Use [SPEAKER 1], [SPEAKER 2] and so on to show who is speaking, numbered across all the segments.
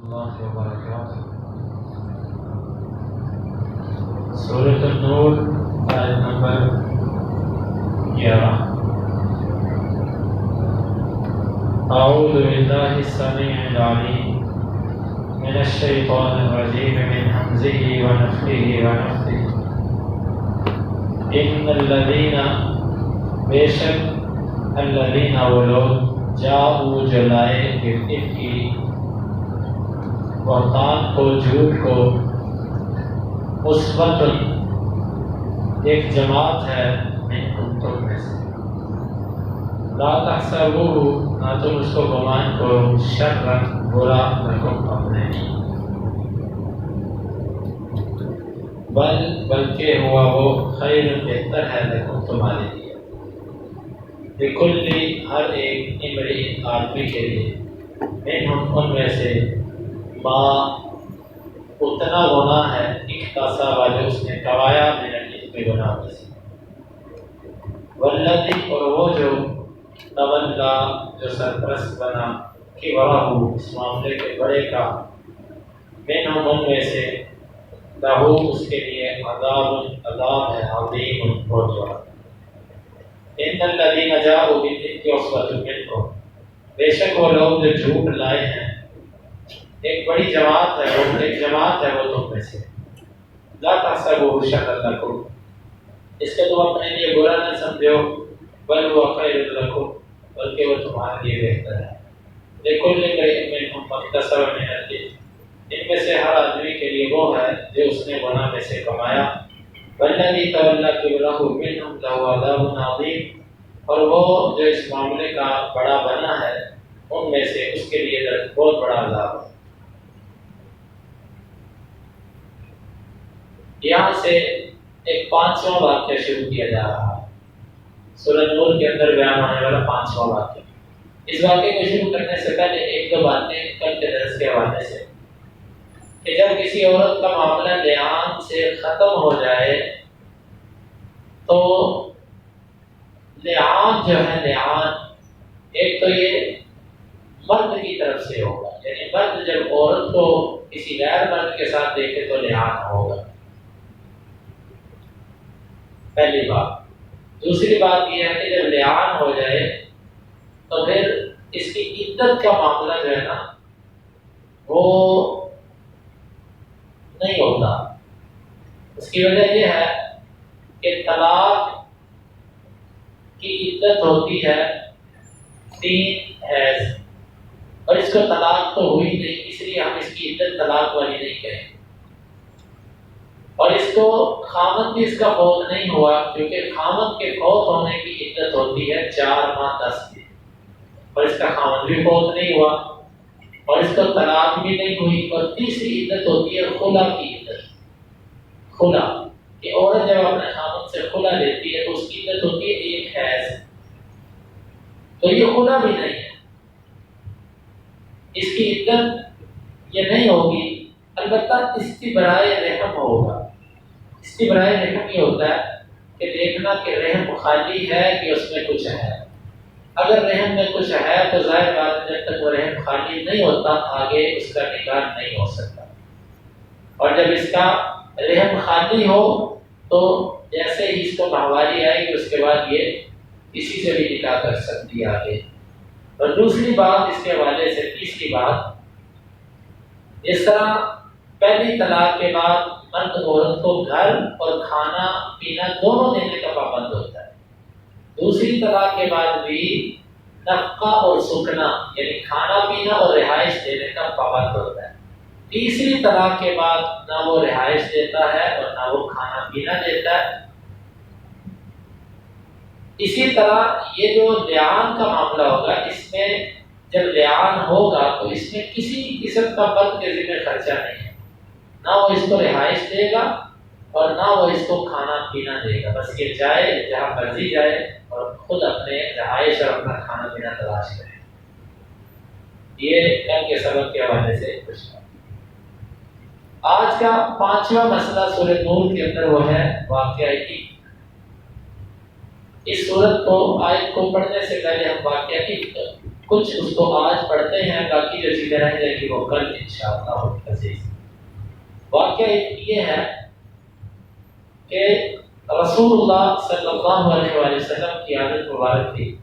[SPEAKER 1] اللہ وبرکاتہ۔ سورۃ النور آیت نمبر 11۔ اعوذ باللہ السمیع العلیم من الشیطان الرجیم من ہمزہ ونفخہ ونفثہ۔ ان الذین، بے شک الذین وہ لوگ، جاؤ جو لائے بالافک کی بہتان کو، جھوٹ کو، مثبت ایک جماعت ہے منکم تم میں سے، لا تحسبوہ نہ تم اس کو گمان کرو، شرا برا لکم اپنے لیے، بلکہ ہوا وہ خیر بہتر ہے لکم تمہارے لیے، لکل ہر ایک امرئ آدمی کے لیے، منہم ان میں سے، ما اتنا گناہ ہے، اکتسب جو اس نے کمایا، من الاثم گناہ میں سے، والذی اور وہ جو، تولا جو سرپرست بنا، کبرہ اس معاملے کے بڑے کا، منہم ان میں سے، لہو اس کے لیے عذاب ہے عظیم بہت بڑا۔ ان الذین جاؤوا بالافک عصبۃ منکم، بے شک وہ لوگ جو جھوٹ لائے ہیں، ایک بڑی جماعت ہے، وہ ایک جماعت ہے وہ تم میں سے، لا تحسبوہ شرا لکم، اس کے تم اپنے لیے برا نہ سمجھو، بل هو خیر لکم، بلکہ وہ تمہارے لیے بہتر ہے، لکل امرئ منہم ما اکتسب من الاثم، ان میں سے ہر آدمی کے لیے وہ ہے جو اس نے گناہ میں سے کمایا، والذی تولی کبرہ منہم لہ عذاب عظیم، اور وہ جو اس معاملے کا بڑا بنا ہے ان میں سے، اس کے لیے بہت بڑا عذاب ہے۔ یہاں سے ایک 5واں واقعہ شروع کیا جا رہا ہے، سورۃ نور کے اندر بیان ہونے والا 5واں واقعہ۔ اس واقعے کو شروع کرنے سے پہلے ایک دو باتیں کل کے درس کے حوالے سے، کہ جب کسی عورت کا معاملہ لعان سے ختم ہو جائے تو لعان جو ہے، لعان ایک تو یہ مرد کی طرف سے ہوگا، یعنی مرد جب عورت کو کسی غیر مرد کے ساتھ دیکھے تو لعان ہوگا، پہلی بات۔ دوسری بات یہ ہے کہ جب لعان ہو جائے تو پھر اس کی عدت کا معاملہ جو ہے نا وہ نہیں ہوتا۔ اس کی وجہ یہ ہے کہ طلاق کی عدت ہوتی ہے 3 حیض، اور اس کو طلاق تو ہوئی نہیں، اس لیے ہم اس کی عدت طلاق والی نہیں کہیں، اور اس کو خامد بھی اس کا فوت نہیں ہوا، کیونکہ خامد کے فوت ہونے کی عدت ہوتی ہے 4 ماہ 10 دن، اور اس کا خامد بھی فوت نہیں ہوا، اور اس کو طلاق بھی نہیں ہوئی، اور تیسری عدت ہوتی ہے خلا کی عدت۔ خلا کہ عورت جب اپنے خامد سے خلا لیتی ہے تو اس کی عدت ہوتی ہے 1 حیض، تو یہ خلا بھی نہیں ہے، اس کی عدت یہ نہیں ہوگی، البتہ استبراء رحم ہوگا۔ استبراء رحم یہ ہوتا ہے کہ دیکھنا کہ رحم خالی ہے کہ اس میں کچھ ہے، اگر رحم میں کچھ ہے تو ظاہر بات ہے جب تک وہ رحم خالی نہیں ہوتا آگے اس کا نکاح نہیں ہو سکتا، اور جب اس کا رحم خالی ہو تو جیسے ہی اس کو ماہواری آئے گی اس کے بعد یہ کسی سے بھی نکاح کر سکتی ہے آگے۔ اور دوسری بات اس کے حوالے سے، تیسری بات، اس طرح پہلی طلاق کے بعد مرد عورت کو گھر اور کھانا پینا دونوں دینے کا پابند ہوتا ہے، دوسری طلاق کے بعد بھی نفقہ اور سکنا یعنی کھانا پینا اور رہائش دینے کا پابند ہوتا ہے، تیسری طلاق کے بعد نہ وہ رہائش دیتا ہے اور نہ وہ کھانا پینا دیتا ہے۔ اسی طرح یہ جو لعان کا معاملہ ہوگا، اس میں جب لعان ہوگا تو اس میں کسی قسم کا مرد کے ذمہ خرچہ نہیں ہے، نہ وہ اس کو رہائش دے گا اور نہ وہ اس کو کھانا پینا دے گا، بس یہ جائے جہاں مرضی جائے اور خود اپنے رہائش اور اپنا کھانا پینا تلاش کرے۔ یہ کل کے سبق کے حوالے سے کچھ ہے۔ آج کا 5واں مسئلہ سورۃ نور کے اندر وہ ہے واقعہ کی۔ اس سورت کو آیت کو پڑھنے سے پہلے ہم واقعہ کی کچھ اس کو آج پڑھتے ہیں، باقی جو چیزیں رہ جائیں گی وہ کل انشاءاللہ عزیز۔ واقعہ یہ ہے کہ رسول اللہ صلی اللہ علیہ وآلہ وسلم کی عادت مبارک تھی،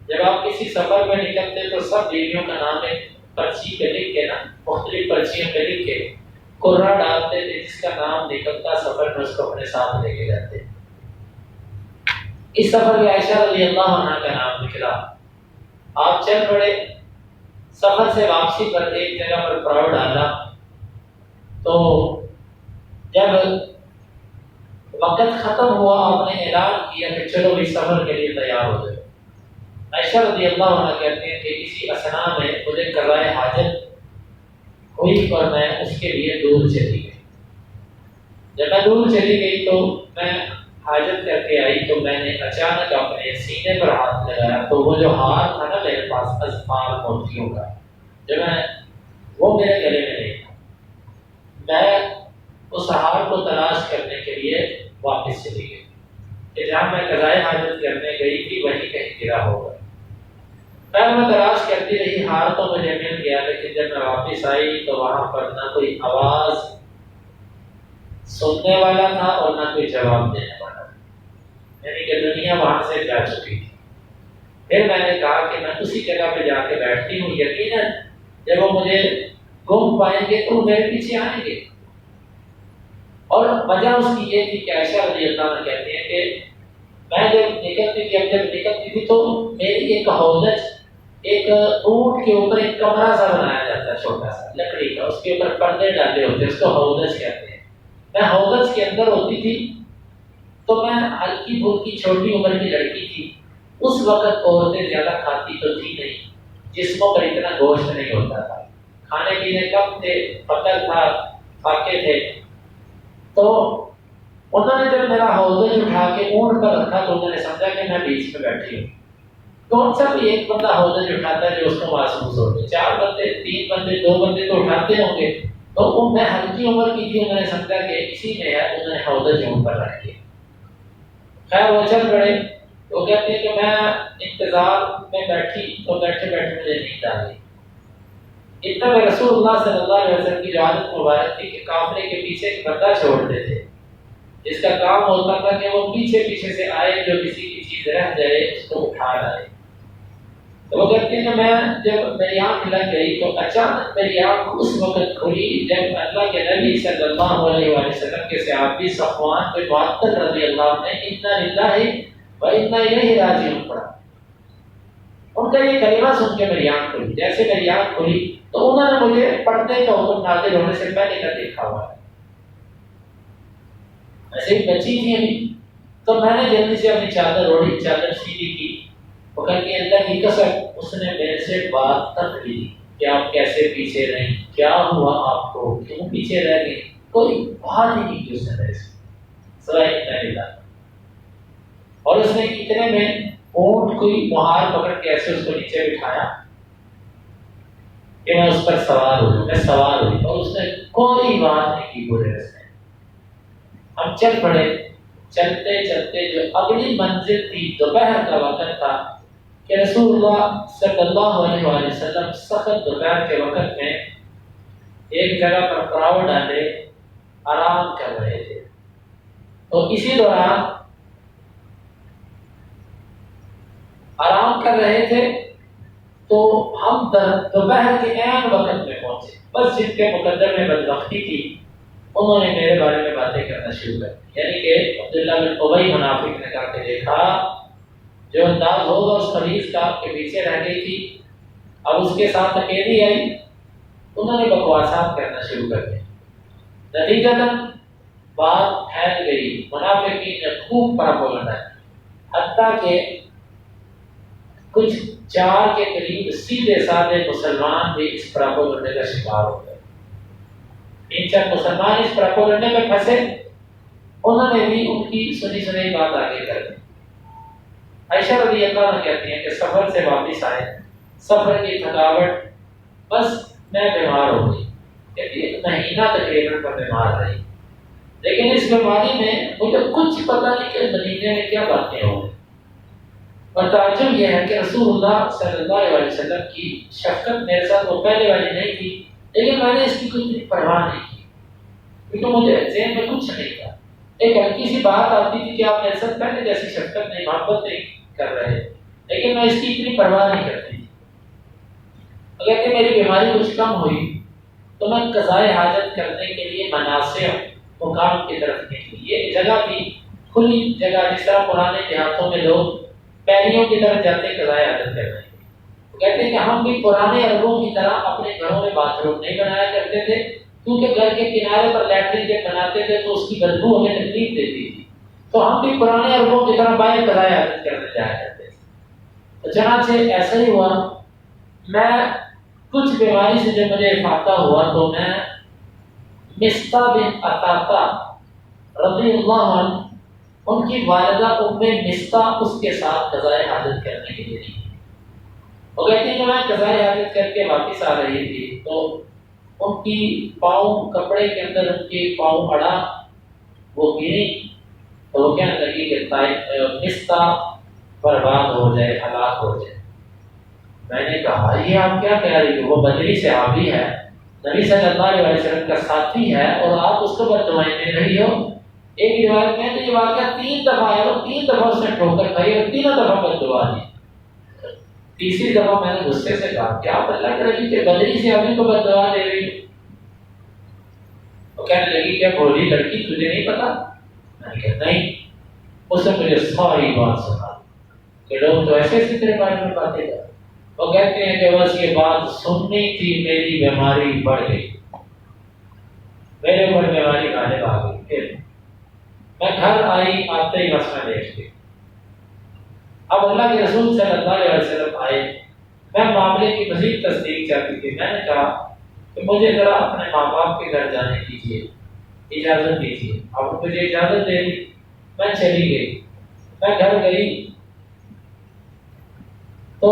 [SPEAKER 1] جب آپ کسی سفر میں نکلتے تو سب بیویوں کا نام ایک پرچی پہ لکھ کے نا، مختلف پرچیوں پہ لکھ کے قرہ ڈالتے تھے، جس کا نام نکلتا سفر میں اس کو اپنے ساتھ لے کے جاتے۔ اس سفر میں عائشہ رضی اللہ عنہ کا نام نکلا، آپ چل پڑے، سفر سے واپسی پر ایک جگہ پر پڑاؤ ڈالا، تو جب وقت ختم ہوا آپ نے اعلان کیا کہ چلو اس سفر کے لیے تیار ہو جائے۔ عائشہ رضی اللہ عنہ کہتے ہیں کہ اسی اثنا میں مجھے قضائے حاجت ہوئی اور میں اس کے لیے دور چلی گئی۔ جب میں دور چلی گئی تو میں حاجت کر کے آئی تو میں نے اچانک اپنے سینے پر ہاتھ لگایا، تو وہ جو ہار تھا نا میرے پاس ازفار موتیوں کا، جو میں وہ میرے گلے میں نہیں تھا۔ میں اس ہار کو تلاش کرنے کے لیے واپس چلی گئی کہ جہاں میں قضائے حاجت کرنے گئی تھی وہیں کہیں گرا ہوگا۔ میں تلاش کرتی رہی، ہار تو مجھے مل گیا، لیکن جب میں واپس آئی تو وہاں پر نہ کوئی آواز سننے والا تھا اور نہ کوئی جواب دینے والا، یعنی کہ دنیا وہاں سے جا چکی تھی۔ پھر میں نے کہا کہ میں اسی جگہ پہ جا کے بیٹھتی ہوں، یقیناً جب وہ مجھے گم پائیں گے تو وہ میرے پیچھے آئیں گے۔ اور وجہ اس کی یہ تھی کہ عائشہ رضی اللہ عنہ کہتے ہیں کہ میں جب نکلتی تھی تو میری ایک ہودج، ایک اونٹ کے اوپر ایک کمرہ سا بنایا جاتا ہے چھوٹا سا لکڑی کا، اس کے اوپر پردے ڈالے ہوتے ہیں، اس کو ہودج کہتے ہیں۔ میں ہودج کے اندر ہوتی تھی، تو میں ہلکی پھلکی چھوٹی عمر کی لڑکی تھی۔ اس وقت عورتیں زیادہ کھاتی تو تھی نہیں، جسموں پر اتنا گوشت نہیں ہوتا تھا، کھانے پینے کم تھے، فقر تھا، فاقے تھے۔ تو انہوں نے جب میرا ہودج اٹھا کے اونٹ پر رکھا تو انہوں نے سمجھا کہ میں بیچ میں بیٹھی ہوں۔ کون سا بھی ایک بندہ ہودج اٹھاتا ہے جو اس کو محسوس ہوتے، 4 بندے، 3 بندے، 2 بندے تو اٹھاتے ہوں گے۔ تو وہ میں ہلکی عمر کی تھی، انہوں نے سمجھا کہ اسی میں ہے، انہوں نے ہودج اونٹ پر رکھ دیا۔ خیر وہ چل پڑے، وہ کہتے ہیں کہ میں انتظار میں بیٹھی تو بیٹھے بیٹھے مجھے نیند آ گئی۔ اتنا میں رسول اللہ صلی اللہ علیہ وسلم کی جو عادت مبارک تھی کہ قافلے کے پیچھے ایک بندہ چھوڑتے تھے، جس کا کام ہوتا تھا کہ وہ پیچھے پیچھے سے آئے، جو کسی کی چیز رہ جائے اس کو اٹھا لائے۔ تو وہ کہتے ہیں کہ میں جب میری آنکھ لگ گئی تو اچانک میری آنکھ اس وقت کھلی جب اللہ کے نبی صلی اللہ علیہ وسلم کے صحابی صفوان بن معطل رضی اللہ عنہ نے انا للہ و انا الیہ راجعون پڑھا۔ ان کا یہ کلمہ سن کے میری آنکھ کھلی، جیسے میری آنکھ کھلی تو انہوں نے مجھے پڑھنے کا حکم نازل ہونے سے پہلے کا دیکھا ہوا ہے۔ ایسے ہی بچی تھی ابھی، تو میں نے جلدی سے اپنی چادر اوڑھی، چادر سیدھی کی، وہ کہا کہ اللہ کی قسم اس نے میرے سے بات تک لی کہ آپ کیسے پیچھے رہیں، کیا ہوا آپ کو، کیوں پیچھے رہ گئی، کوئی بات ہی نہیں کی اس نے میرے سے سوائے اتنا ہی تھا۔ اور اس نے اتنے میں اونٹ کوئی مہار پکڑ کے ایسے اس کو نیچے بٹھایا کہ میں اس پر سوار ہو جاؤں، میں سوار ہوئی، اور اس نے کوئی بات نہیں کی پورے راستے۔ ہم چل پڑے، چلتے چلتے جو اگلی منزل تھی دوپہر کا وقت تھا کہ رسول اللہ صلی اللہ علیہ وآلہ وسلم سخت دوپہر کے وقت میں ایک جگہ پر پڑاؤ ڈالے آرام کر رہے تھے۔ تو اسی دوران آرام کر رہے تھے تو ہم دوپہر کے عین وقت میں پہنچے۔ بس جن کے مقدر میں بدبختی تھی انہوں نے میرے بارے میں باتیں کرنا شروع کر دی، یعنی کہ عبداللہ بن ابی منافق نے کہا کہ دیکھا جو انداز ہوگا اس مریض کا آپ کے پیچھے رہ گئی تھی، اب اس کے ساتھ اکیلی آئی۔ انہوں نے بکواسات کرنا شروع کر دیا، نتیجتاً بات پھیل گئی، منافقین نے خوب پراپگنڈا کی، حتیٰ کہ کچھ 4 کے قریب سیدھے سادے مسلمان بھی اس پراپگنڈے کا شکار ہو گئے۔ 3-4 مسلمان اس پراپگنڈے میں پھنسے، انہوں نے بھی ان کی سنی سنی بات آگے کر دی۔ عائشہ رضی اللہ عنہ کہتی ہیں کہ سفر سے واپس آئے، سفر کی تھکاوٹ، بس میں بیمار ہو گئی، کہتی ہے 1 مہینہ تقریباً پر بیمار رہی، لیکن اس بیماری میں مجھے کچھ پتہ نہیں کہ مدینے میں کیا باتیں ہوں گی۔ اور تعجب یہ ہے کہ رسول اللہ صلی اللہ علیہ وسلم کی شفقت میرے ساتھ وہ پہلے والی نہیں تھی، لیکن میں نے اس کی کوئی پرواہ نہیں کی، کیونکہ مجھے ذہن میں کچھ نہیں تھا۔ ایک ہلکی سی بات آتی تھی کہ آپ میرے ساتھ پہلے جیسی شفقت نہیں، محبت نہیں کر رہے، لیکن میں اس کی اتنی پرواہ نہیں کرتی تھی۔ اگر کہ میری بیماری کچھ کم ہوئی تو میں قضائے حاجت کرنے کے لیے مناسب مقام کی طرف نکلی۔ یہ جگہ بھی کھلی جگہ، جس طرح پرانے دیہاتوں میں لوگ پیلیوں کی طرف جاتے قضائے حاجت کرنے۔ کہتے ہیں کہ ہم بھی پرانے عربوں کی طرح اپنے گھروں میں باتھ روم نہیں بنایا کرتے تھے، کیونکہ گھر کے کنارے پر لیٹرین جب بناتے تھے تو اس کی بدبو ہمیں تکلیف دیتی تھی، تو ہم بھی پرانے عربوں کی طرح باہر قضائے حاجت کرنے جایا کرتے تھے۔ تو چنانچہ ایسا ہی ہوا، میں کچھ بیماری سے جب مجھے افاقہ ہوا تو میں مصطح بن عطاطہ رضی اللہ عنہ، ان کی والدہ ام مصطح، اس کے ساتھ قضائے حاجت کرنے کے لیے گئی۔ وہ کہتے ہیں کہ میں قضائے حاجت کر کے واپس آ رہی تھی تو ان کی پاؤں کپڑے کے اندر ان کے پاؤں اڑا، وہ گری تو وہ کہنے لگی کہ مصطح برباد ہو جائے، ہلاک ہو جائے۔ میں نے کہا یہ آپ کیا کہہ رہی ہو؟ وہ بدری صحابی ہے، نبی صلی اللہ علیہ وسلم کا ساتھی ہے، اور آپ اس کو بددعائیں دے رہی ہو۔ ایک روایت میں تو یہ واقعہ 3 دفعہ ہے، اور 3 دفعہ اس نے ٹھوکر کھائی اور 3 دفعہ بددعا دی۔ تیسری دفعہ میں نے غصے سے کہا کہ آپ اللہ کے نبی کے بدری صحابی کو بددعا دے رہی ہو؟ وہ کہنے لگی کیا بولی لڑکی تجھے نہیں پتا؟ میں نے کہا نہیں۔ اس نے مجھے ساری بات سنا کہ لوگ تو ایسے ایسے تیرے بارے میں باتیں کر۔ وہ کہتے ہیں کہ بس یہ بات سننی تھی، میری بیماری بڑھ گئی، میرے اوپر بیماری غالب آ گئی۔ پھر میں گھر آئی، آتے ہی بس میں دیکھ گئی۔ اب اللہ کے رسول صلی اللہ علیہ وسلم آئے، میں معاملے کی مزید تصدیق چاہتی تھی۔ میں نے کہا کہ مجھے ذرا اپنے ماں باپ کے گھر جانے دیجیے، اجازت دیجیے۔ اب مجھے اجازت دے دی، میں چلی گئی۔ میں گھر گئی تو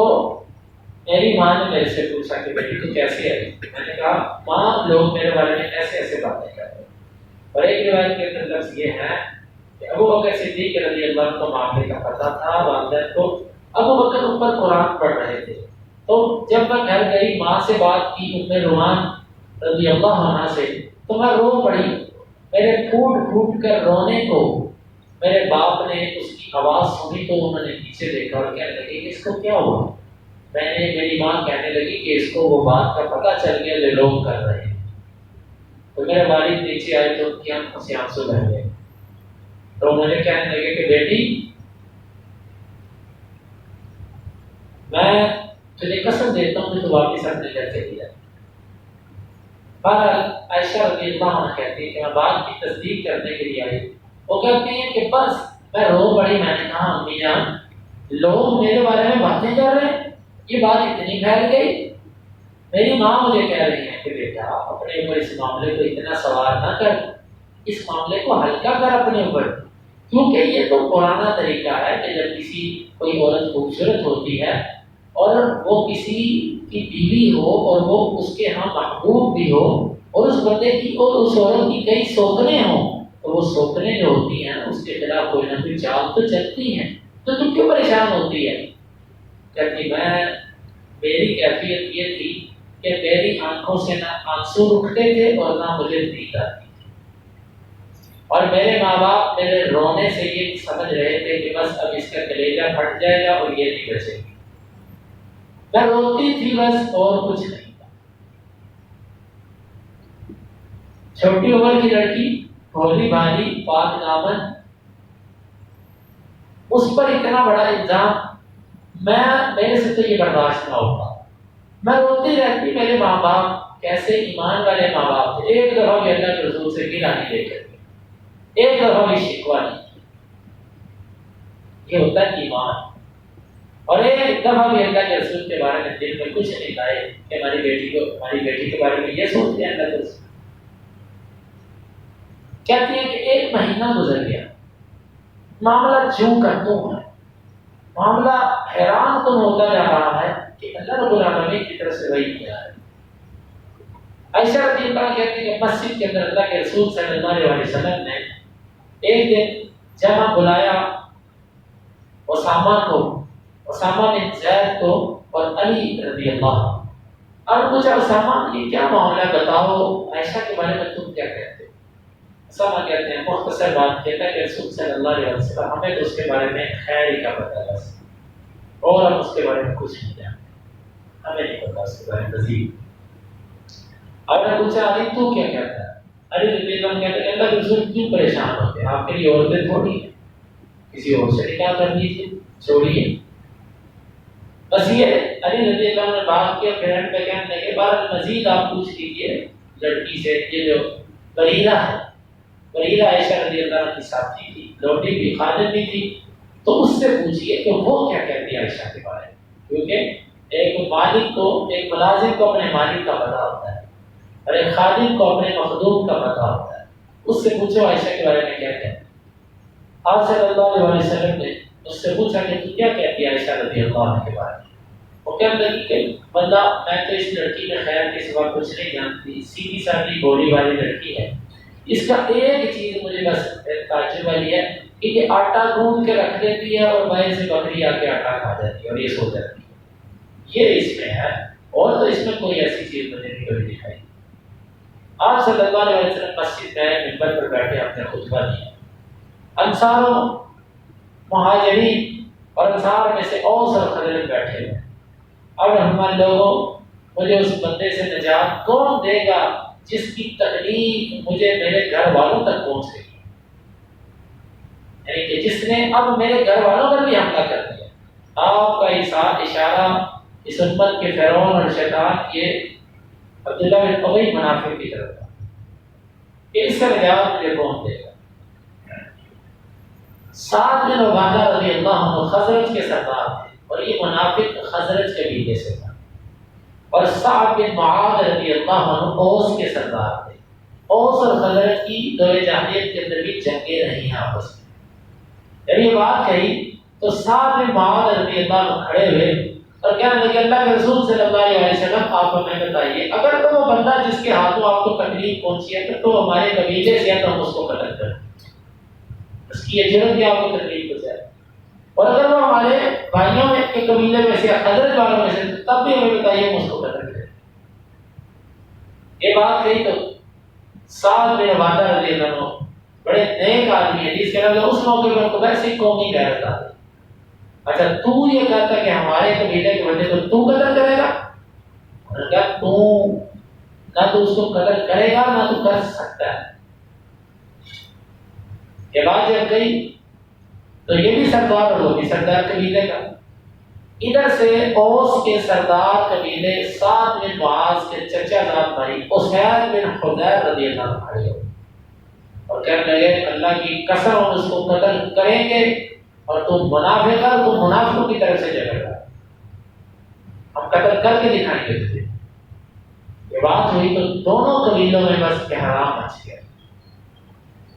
[SPEAKER 1] میری ماں نے میرے سے پوچھا کہ بیٹی تو کیسی ہے؟ میں نے کہا ماں لوگ میرے بارے میں ایسے ایسے باتیں کر رہے ہیں۔ اور ایک روایت کے اندر لفظ یہ ہے کہ ابو بکر صدیق رضی اللہ عنہ کو معاملے کا پتہ تھا، والدین کو۔ ابو بکر اوپر قرآن پڑھ رہے تھے، تو جب میں گھر گئی ماں سے بات کی ام رومان رضی اللہ عنہ سے، تو میں رو پڑی۔ میرے پھوٹ پھوٹ کر رونے کو میرے باپ نے اس کی آواز سنی تو انہوں نے پیچھے دیکھا اور کہنے لگے کہ اس کو کیا ہوا؟ میری ماں کہنے لگی کہ اس کو وہ بات کا پتہ چل گیا جو لوگ کر رہے ہیں۔ تو میرے والد نیچے آئے تو ان کی آنکھوں سے آنسو بہ گئے، تو مجھے کہنے لگے کہ بیٹی میں تجھے قسم دیتا ہوں کہ تو واپس اپنے گھر چلی جائے۔ بہرحال عائشہ رضی اللہ عنہ کہتی ہے کہ میں بات کی تصدیق کرنے کے لیے آئی۔ وہ کہتی ہیں کہ بس میں رو پڑی۔ میں نے کہا امی جان لوگ میرے بارے میں باتیں کر رہے ہیں، یہ بات اتنی پھیل گئی۔ میری ماں مجھے کہہ رہی ہے کہ بیٹا اپنے اوپر اس معاملے کو اتنا سوار نہ کر، اس معاملے کو ہلکا کر اپنے اوپر، کیونکہ یہ تو پرانا طریقہ ہے کہ جب کسی کوئی عورت خوبصورت ہوتی ہے اور وہ کسی کی بیوی ہو اور وہ اس کے ہاں محبوب بھی ہو، اور اس بندے کی اور اس عورت کی کئی سوکھنے ہوں، تو وہ سوکھنے جو ہوتی ہیں اس کے خلاف کوئی نہ کوئی چال تو چلتی ہیں، تو تم کیوں پریشان ہوتی ہے؟ کہتی میری کیفیت یہ تھی کہ میری آنکھوں سے نہ آنسو رکتے تھے اور نہ مجھے نیند آتی تھی، اور میرے ماں باپ میرے رونے سے یہ سمجھ رہے تھے کہ بس اب اس کا کلیجہ پھٹ جائے گا اور یہ نہیں بچے گی۔ میں روتی تھی بس، اور کچھ نہیں تھا۔ چھوٹی عمر کی لڑکی، بھولی بھالی، پاک دامن، اس پر اتنا بڑا الزام، میرے سے تو یہ برداشت نہ ہوتا۔ میں روتی رہتی۔ میرے ماں باپ کیسے ایمان والے ماں باپ تھے، ایک دفعہ بھی اللہ کے رسول سے گلا نہیں لے کر کے، ایک دفعہ بھی شکوہ نہیں کیا۔ یہ ہوتا ہے ایمان۔ اور ایک دفعہ بھی اللہ کے رسول کے بارے میں دل میں کچھ نہیں لائے کہ ہماری بیٹی کے بارے میں یہ سوچتے ہیں اللہ کے رسول۔ کہتی ہے کہ 1 مہینہ گزر گیا، معاملہ جوں کا توں ہے، معاملہ حیران کن ہوتا جا رہا ہے کہ اللہ رب العالمین کی طرف سے وحی کیا ہے۔ عائشہ رضی اللہ عنہا کہتی ہے کہ مسجد کے اندر اللہ کے رسول صلی اللہ علیہ وسلم نے ایک دن جمع بلایا اسامہ کو، اسامہ بن زید کو اور علی رضی اللہ عنہ۔ اور پوچھا اسامہ یہ کیا معاملہ بتاؤ، عائشہ کے بارے میں تم کیا کہتے ہو؟ اسامہ کہتے ہیں مختصر بات کہتا ہے کہ رسول صلی اللہ علیہ وسلم ہمیں تو اس کے بارے میں خیر ہی کا پتہ بس، اور ہم اس کے بارے میں کچھ نہیں جانتے، ہمیں نہیں پتا اس کے بارے میں مزید۔ اور نے پوچھا علی تو کیا کہتا ہے؟ علی رضی اللہ عنہ کہتے ہیں اللہ کے رسول کیوں پریشان ہوتے ہیں، آپ کے لیے عورتیں تھوڑی ہیں، کسی اور سے نکاح کر لیجیے، چھوڑیے۔ بس یہ علی رضی اللہ عنہ نے بات کیا، فرینڈ پہ کہنے لگے بعد مزید آپ پوچھ لیجیے لڑکی سے، یہ جو بریرہ ہے، بریرہ عائشہ رضی اللہ عنہ کی ساتھی تھی، لوٹی بھی خادم بھی تھی، تو اس سے پوچھیے کہ وہ کیا کہتی ہے عائشہ کے بارے میں، کیونکہ ایک مالک کو، ایک ملازم کو اپنے مالک کا پتہ ہوتا ہے اور ایک خادم کو اپنے مخدوم کا پتہ ہوتا ہے، اس سے پوچھو عائشہ کے بارے میں کیا کہتے ہیں۔ آپ صلی اللہ علیہ وسلم نے اس سے پوچھا کہ تو کیا کہتی ہے عائشہ رضی اللہ عنہ کے بارے میں؟ وہ کہنے لگی کہ بندہ میں تو اس لڑکی میں خیر کے سوا کچھ نہیں جانتی، سیدھی سادھی بولی والی لڑکی ہے، اس کا ایک چیز مجھے بس تعجب والی ہے کہ یہ آٹا گوندھ کے رکھ دیتی ہے اور باہر سے بکری آ کے آٹا کھا جاتی ہے اور یہ سو جاتی ہے، یہ اس میں ہے، اور تو اس میں کوئی ایسی چیز مجھے نہیں کبھی دکھائی۔ آپ صلی اللہ علیہ وسلم مسجد میں منبر پر بیٹھے اپنے خطبہ دیا، انصاروں، مہاجرین اور انصار میں سے اوس اور خزرج بیٹھے ہوئے، اب رحمان لوگوں مجھے اس بندے سے نجات کون دے گا جس کی تکلیف مجھے میرے گھر والوں تک پہنچ گئی، یعنی کہ جس نے اب میرے گھر والوں پر بھی حملہ کر دیا۔ آپ کا اشارہ اس امت کے فرعون اور شیطان یہ عبداللہ بن ابی منافق کی طرف تھا کہ اس کا نجات مجھے کون دے گا۔ سعد بن عبادہ رضی اللہ عنہ خزرج کے سردار تھے اور یہ منافق خزرج قبیلے سے تھا، اور سعد بن معاذ رضی اللہ عنہ اوس کے سردار تھے۔ اوس اور خزرج کی دور جاہلیت کے اندر بھی جنگیں رہی ہیں آپس میں۔ جب یہ بات کہی تو سعد بن معاذ رضی اللہ عنہ کھڑے ہوئے اور کہنے لگے اللہ کے رسول صلی اللہ علیہ وسلم آپ ہمیں بتائیے اگر تو وہ بندہ جس کے ہاتھوں آپ کو تکلیف پہنچی ہے تو ہمارے قبیلے سے ہے تو ہم اس کو قتل کریں، اس کی یہ جرت بھی آپ کو تکلیف ہو جائے، اور اگر وہ ہمارے بھائیوں میں کے قبیلے میں سے خزرج والوں میں سے تب بھی ہمیں بتائیے ہم اس کو قتل کریں۔ یہ بات کہی تو سعد بن عبادہ رضی اللہ عنہ بڑے نیک آدمی ہیں، جس کے اندر اس موقع پر تو ویسے ہی قومی غیرت آ گئی۔ اچھا تو یہ کہتا کہ ہمارے قبیلے کے بندے کو تو قتل کرے گا؟ انہوں نے کہا تو نہ تو اس کو قتل کرے گا نہ تو کر سکتا ہے۔ یہ بات جب گئی تو یہ بھی سردار اور وہ بھی سردار قبیلے کا، ادھر سے اوس کے سردار قبیلے سعد بن معاذ کے چچا زاد بھائی اسید بن حضیر رضی اللہ عنہ کھڑے ہوئے اور کہنے لگے اللہ کی قسم ہم اس کو قتل کریں گے اور تم منافق ہے، تم منافقوں کی طرف سے جھگڑ رہا، ہم قتل کر کے دکھائیں گے تجھے۔ یہ بات ہوئی تو دونوں قبیلوں میں بس احرام مچ گیا،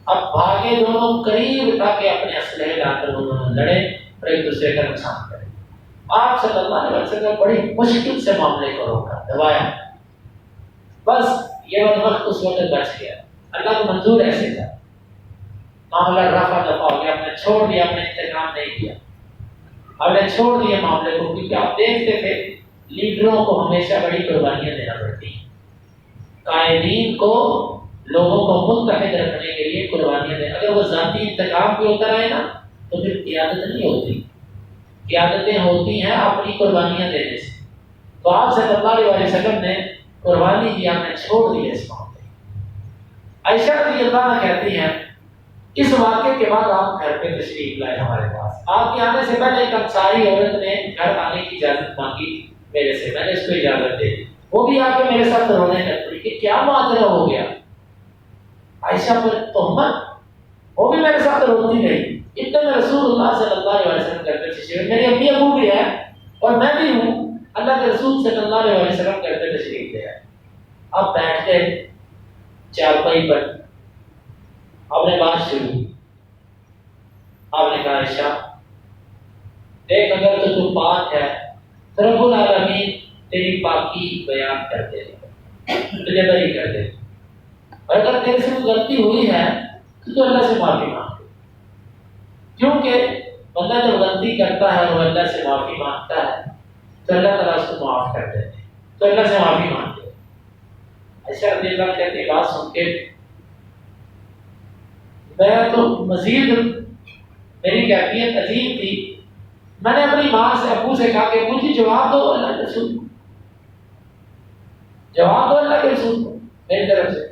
[SPEAKER 1] اب بھاگے دونوں قریب تھا کہ اپنے اسلحے لا کر انہوں نے لڑے اور ایک دوسرے کا نقصان کرے۔ آپ صلی اللہ علیہ وسلم بڑی مشکل سے معاملے کو روکا، دبایا، بس یہ وقت اس وقت بچ گیا، اللہ کو منظور ایسے تھا، معاملہ رفع دفع ہو گیا، آپ نے چھوڑ دیا، آپ نے انتقام نہیں کیا، آپ نے چھوڑ دیا معاملے کو، کیونکہ آپ دیکھتے تھے لیڈروں کو ہمیشہ بڑی قربانیاں دینا پڑتی ہیں، قائدین کو لوگوں کو متحد رکھنے کے لیے قربانیاں دیں، اگر وہ ذاتی انتقام پہ اتر آئے نا تو پھر قیادت نہیں ہوتی، قیادتیں ہوتی ہیں اپنی قربانیاں دینے سے۔ تو آپ صلی اللہ علیہ وسلم نے قربانی دی، آپ نے چھوڑ دیا اس معاملے۔ عائشہ رضی اللہ عنہ کہتی ہیں اس واقعے کے بعد آپ گھر پہ تشریف لائے ہمارے پاس، آپ کے آنے سے پہلے ایک انصاری عورت نے گھر آنے کی اجازت مانگی میرے سے، میں نے اس کو اجازت دے دی، وہ بھی آ کے میرے ساتھ رونے لگ پڑی کہ کیا معاملہ ہو گیا، عائشہ پر تہمت، وہ بھی میرے ساتھ روتی رہی۔ اتنے میں رسول اللہ صلی اللہ علیہ وسلم کرتے تشریف، میری امی ابو بھی ہے اور میں بھی ہوں، اللہ کے رسول صلی اللہ علیہ وسلم کرتے تشریف لے آئے۔ اب بیٹھ گئے چارپائی پر، آپ نے بات شروع کی، آپ نے کہا عائشہ دیکھ اگر تو پاک ہے تو رب العالمین تیری پاکی بیان کر دے، تجھے بری کر دے، اور اگر تیرے سے کوئی غلطی ہوئی ہے تو اللہ سے معافی مانگ، کیونکہ بندہ جب غلطی کرتا ہے اور اللہ سے معافی مانگتا ہے تو اللہ تعالیٰ اس کو معاف کر دیتے ہیں، تو اللہ سے معافی مانگتے ہیں۔ عائشہ رضی اللہ کہتے ہیں بات سن کے میں تو مزید میری کیفیت عجیب تھی، میں نے اپنی ماں سے ابو سے کہا کہ مجھے جواب دو اللہ کے رسول کو، جواب دو اللہ کے رسول کو میری طرف سے۔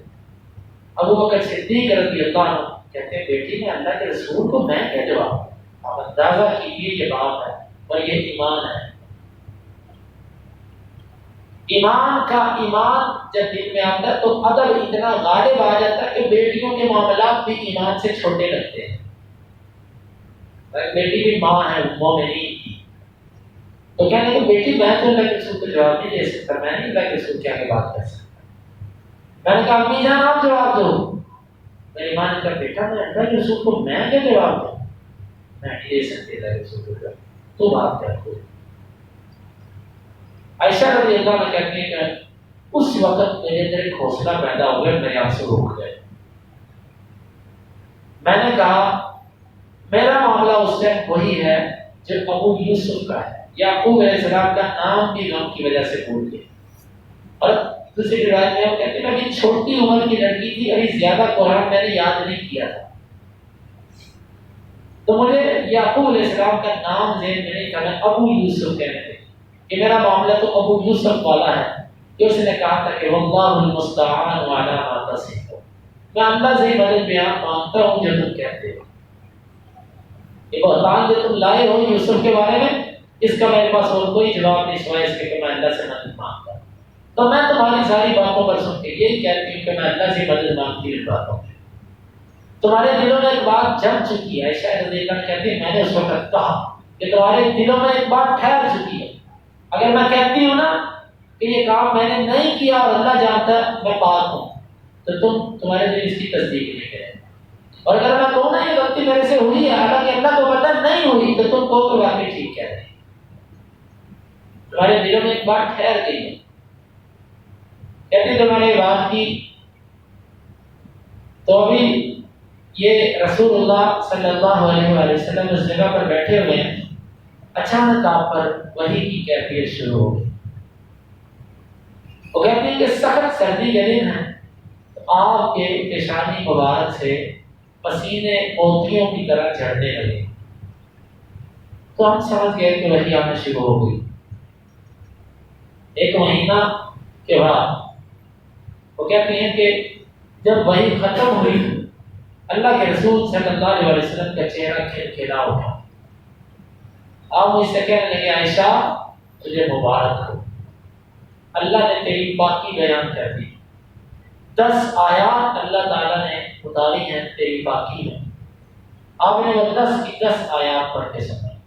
[SPEAKER 1] ابو بکر صدیق رضی اللہ عنہ کہتے ہیں بیٹی میں اللہ کے رسول کو میں کیا جواب دوں؟ آپ اندازہ کیجیے یہ بات ہے اور یہ ایمان ہے۔ ایمان کا ایمان جب دل میں آتا ہے تو ادب اتنا غالب آ جاتا ہے کہ بیٹیوں کے معاملات بھی ایمان سے چھوٹے لگتے ہیں۔ بیٹی بھی ماں ہے مومنین کی، تو کہنے کہ بیٹی میں تو اللہ کے رسول کو جواب نہیں دے سکتا، میں نہیں اللہ کے رسول کیا کہ بات کر سکتا۔ میں نے کہا امی جان آپ جواب دو۔ میری ماں نے کہا بیٹا میں اللہ کے رسول کو میں کیا جواب دوں؟ میں نہیں دے سکتی اللہ کے رسول کو جواب، تو بات کر دو۔ عائشہ رضی اللہ عنہ کہتی ہیں کہ اس وقت میرے اندر ایک حوصلہ پیدا ہو گیا، میرے آنسو رک گئے۔ میں نے کہا میرا معاملہ اس ٹائم وہی ہے جو ابو یوسف کا ہے، یعقوب علیہ السلام کا نام بھی غم کی وجہ سے بھول گئے۔ اور دوسری روایت میں وہ کہتے ہیں ابھی چھوٹی عمر کی لڑکی تھی، ابھی زیادہ قرآن میں نے یاد نہیں کیا تھا، تو مجھے یعقوب علیہ السلام کا نام ذہن میں نہیں تھا، میں ابو یوسف کہنے تھے کہ میرا معاملہ تو ابو یوسف والا ہے کہ اس نے کہا تھا کہ واللہ المستعان علی ما تصفون، میں اللہ سے مدد بیان مانگتا ہوں جو تم کہتے ہو۔ یہ بہتان جو تم لائے ہو یوسف کے بارے میں، اس کا میرے پاس اور کوئی جواب نہیں سوائے اس کے کہ میں اللہ سے مدد مانگتا ہوں۔ تو میں تمہاری ساری باتوں پر سن کے یہی کہتی ہوں کہ میں اللہ سے مدد مانگتی ہوں باتوں میں۔ تمہارے دلوں میں ایک بات جم چکی ہے، عائشہ رضی اللہ عنہا کہتی ہے میں نے اس وقت کہا کہ تمہارے دلوں میں ایک بات ٹھہر چکی ہے، اگر میں کہتی ہوں نا کہ یہ کام میں نے نہیں کیا اور اللہ جانتا ہے میں پاک ہوں، تو تمہارے دل اس کی تصدیق نہیں کرے، اور اگر میں کہوں نا یہ غلطی میرے سے ہوئی ہے حالانکہ اللہ کو پتہ نہیں ہوئی، تو تم کو واقعی ٹھیک کہہ رہے، تمہارے دلوں میں ایک بات ٹھہر گئی ہے۔ کہتے تمہاری بات کی تو ابھی یہ رسول اللہ صلی اللہ علیہ وآلہ وسلم اس جگہ پر بیٹھے ہوئے ہیں، اچانک آپ پر وحی کی کیفیت شروع ہو گئی۔ وہ کہتے ہیں کہ سخت سردی کے دن ہے، تو آپ کے پیشانی مبارک سے پسینے موتیوں کی طرح جھڑنے لگے، تو ہم سمجھ گئے کہ وحی آنا شروع ہو گئی۔ ایک مہینہ کے بعد وہ کہتے ہیں کہ جب وحی ختم ہوئی اللہ کے رسول صلی اللہ علیہ وسلم کا چہرہ کھلکھلا اٹھا، آپ مجھ سے کہنے لگے عائشہ تجھے مبارک ہو، اللہ نے تیری پاکی بیان کر دی، 10 آیات اللہ تعالیٰ نے اتاری ہیں تیری پاکی میں، آپ نے وہ 10 کی 10 آیات پڑھ کے سنائی۔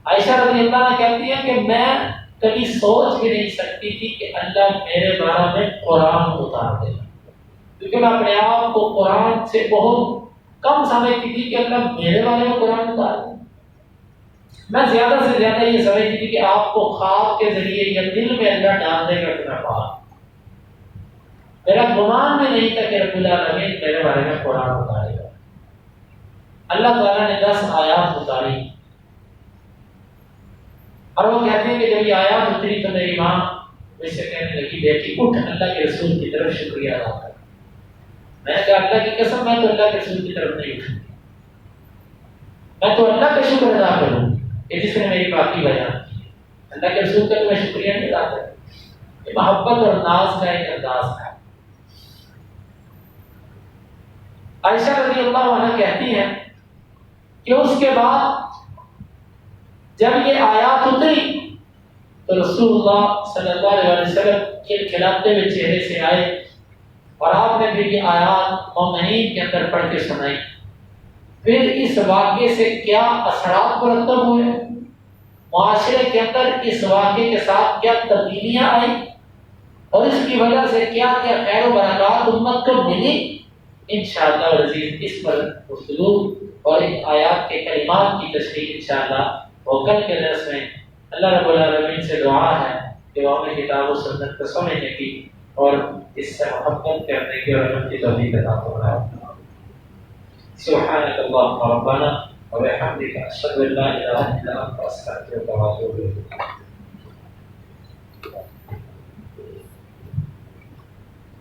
[SPEAKER 1] عائشہ رضی اللہ عنہا کہتی ہے کہ میں کبھی سوچ بھی نہیں سکتی تھی کہ اللہ میرے بارے میں قرآن اتار دے گا، کیونکہ میں اپنے آپ کو قرآن سے بہت کم سمجھتی تھی کہ اللہ میرے بارے میں قرآن اتار دے۔ میں زیادہ سے زیادہ یہ سمجھتی تھی کہ آپ کو خواب کے ذریعے یا دل میں اللہ ڈال دے گا کہ میں پاک۔ میرا گمان بھی نہیں تھا کہ رب العالمین میرے بارے میں قرآن اتارے گا۔ اللہ تعالیٰ نے 10 آیات اتاری، اور وہ کہتے ہیں کہ جب یہ آیات اتری تو میری ماں مجھ سے کہنے لگی بیٹی اٹھ اللہ کے رسول کی طرف شکریہ ادا کر۔ میں نے کہا اللہ کی قسم میں تو اللہ کے رسول کی طرف نہیں اٹھوں گی، میں تو اللہ کا شکر ادا کروں کہ جس نے میری پاکی بیان کی ہے، اللہ کے رسول کا تو میں شکریہ نہیں ادا کروں۔ یہ محبت اور ناز کا ایک انداز تھا۔ عائشہ رضی اللہ عنہا کہتی ہیں کہ اس کے بعد جب یہ آیات اتری تو رسول اللہ صلی اللہ علیہ وسلم کھلکھلاتے ہوئے چہرے سے آئے، اور آپ نے پھر یہ آیات مومنین کے اندر پڑھ کے سنائی۔ پھر اس واقعے سے کیا اثرات مرتب ہوئے، معاشرے کے اندر اس واقعے کے ساتھ کیا تبدیلیاں آئیں، اور اس کی وجہ سے کیا کیا خیر و برکات امت کو ملی، انشاءاللہ العزیز اس پر گفتگو اور ان آیات کے کلمات کی تشریح انشاءاللہ اور کل کے درس میں اللہ رب العالمین سے دعا ہے کہ وہ ہمیں کتاب و سنت کو سمجھنے کی اور اس سے محبت کرنے کی اور ہمیں توفیق عطا فرمائے۔ سبحانک اللہم ربنا وبحمدك أشهد أن لا إله إلا أنت أستغفرك وأتوب إليك.